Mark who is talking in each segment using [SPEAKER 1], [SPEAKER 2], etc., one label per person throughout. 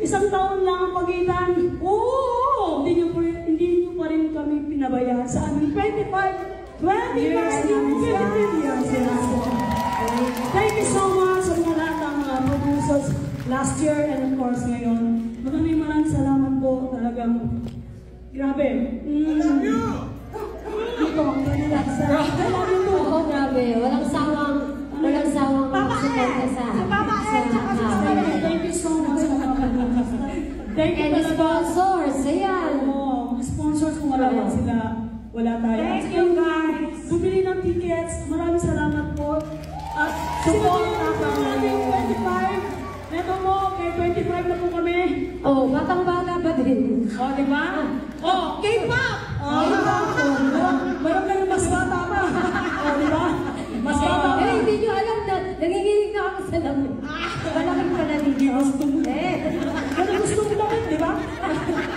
[SPEAKER 1] Isang taon lang ang pagitan. Oo! Hindi nyo pa rin kami pinabayaan sa aming 25 years. Thank you so much sa mga lahat ng mga producers last year and of course ngayon. Maraming salamat po. Talagang grabe. I love you!
[SPEAKER 2] Oo, grabe. Walang sawang suporta sa
[SPEAKER 1] Thank you so much. Thank you.
[SPEAKER 2] And sponsors, ayan.
[SPEAKER 1] Oo, sponsors kung wala lang sila. Wala tayo.
[SPEAKER 3] Thank you guys.
[SPEAKER 1] Bumili ng tickets. Maraming salamat po. At
[SPEAKER 3] Support
[SPEAKER 1] natin 25. Neto mo, kay 25 na po kami.
[SPEAKER 2] Oh, batang-bata pa din.
[SPEAKER 1] O, di ba? O, K-pop! O, meron kayong mas bata pa. O, di ba? Mas bata pa.
[SPEAKER 2] Eh, hindi nyo alam na nanginginig na ako sa lamin. Malaking pa na dito.
[SPEAKER 1] Ganun gusto mo naman, di ba?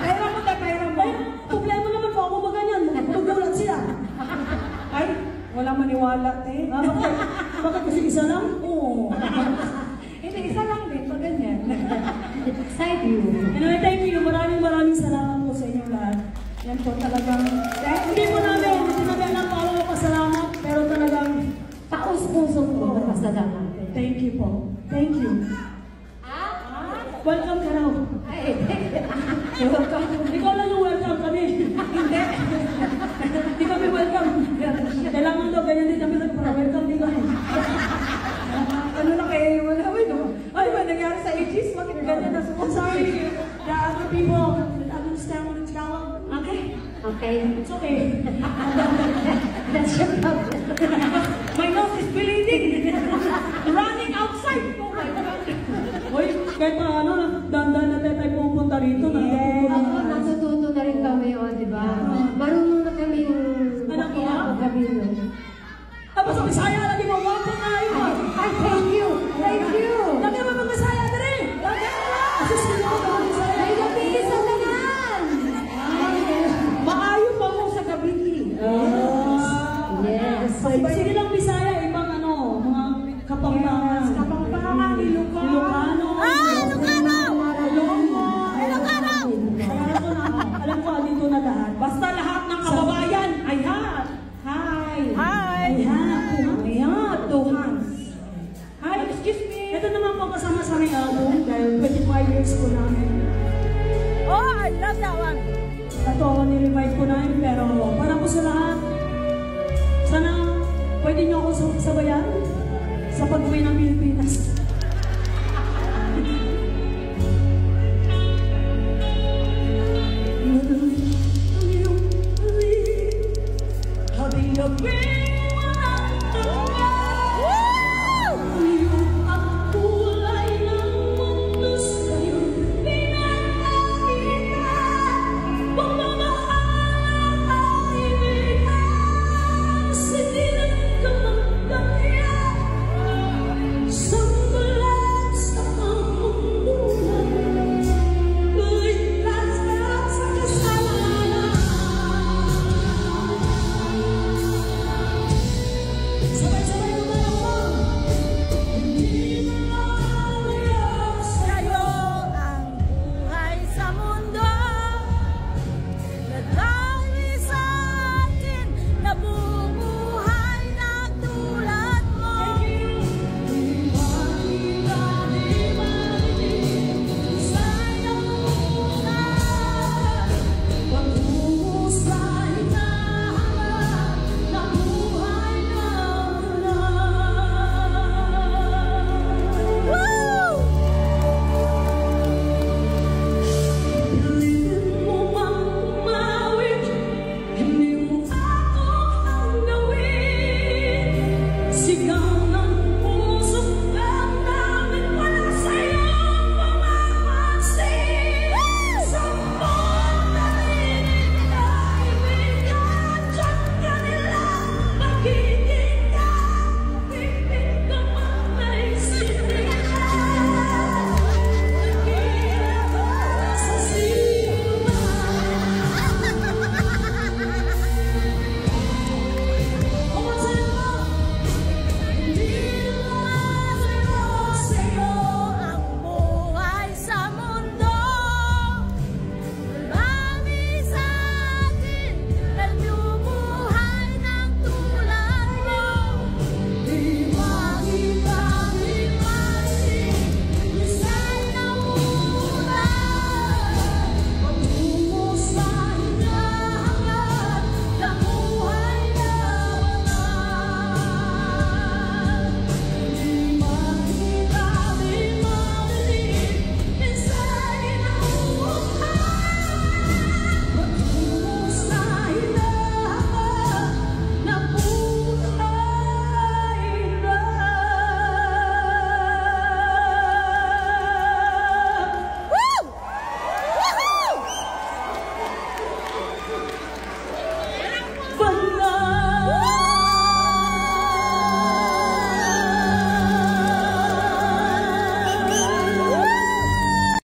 [SPEAKER 3] Pera mo tayo, pera mo.
[SPEAKER 1] Ay, problema naman po ako maganyan. Magulat sila.
[SPEAKER 3] Ay, walang maniwala, te.
[SPEAKER 1] Bakit kasi isa lang? Oo.
[SPEAKER 3] Hindi, isa lang din, pag ganyan.
[SPEAKER 2] Side view.
[SPEAKER 1] Anyway, thank you. Maraming salamat po sa inyo lahat. Yan po talagang, hindi namin alam paano ko pasalamat, pero talagang,
[SPEAKER 2] Taos-pusong ko magpasalamat.
[SPEAKER 1] thank you po. Thank you. Welcome ka raw.
[SPEAKER 2] Ay,
[SPEAKER 1] Welcome. Ikaw lang yung welcome kami. Hindi. Hindi kami welcome. Kailangan daw ganyan din kami nagpa-welcome din kami.
[SPEAKER 3] Ano na kaya yung wala, ay, ba nangyari sa ages? Bakit ganyan na
[SPEAKER 1] I'm sorry. The other people that understand what it's called. Okay?
[SPEAKER 2] okay.
[SPEAKER 1] It's okay.
[SPEAKER 2] That's your problem.
[SPEAKER 3] My nose is bleeding. Running outside. Oh my God.
[SPEAKER 1] Hoy, kahit pa dandan na tayo pupunta rito.
[SPEAKER 2] Ako, natututo na rin kami, di ba? Marunong na kami yung gabi nun.
[SPEAKER 1] Tapos ang Bisaya, lagi mo, wapo na yun.
[SPEAKER 2] Ay, thank you! Thank you!
[SPEAKER 1] Lagi mo mga Bisaya na rin. Lagi mo. Kasi sino ka mga Bisaya?
[SPEAKER 2] Ay, nabigis ang naman!
[SPEAKER 3] Maayo pa mo sa gabi.
[SPEAKER 2] Yes.
[SPEAKER 1] Sige lang Bisaya, ibang mga Kapampangan.
[SPEAKER 3] Kapampangan, Ilocano.
[SPEAKER 1] Ilocano. Alam ko, dito na lahat.
[SPEAKER 3] Basta lahat ng kababayan, ay hat. Hi.
[SPEAKER 1] Hi.
[SPEAKER 3] Ayan, two hands. Hi, excuse me.
[SPEAKER 1] Ito naman po kasama sa aming album dahil 25 years ko namin.
[SPEAKER 3] Oh, I love that one.
[SPEAKER 1] Ito, ni-revive ko na yun, pero para po sa lahat, sana pwede nyo ako sabayan sa pag-uwi ng Pilipinas.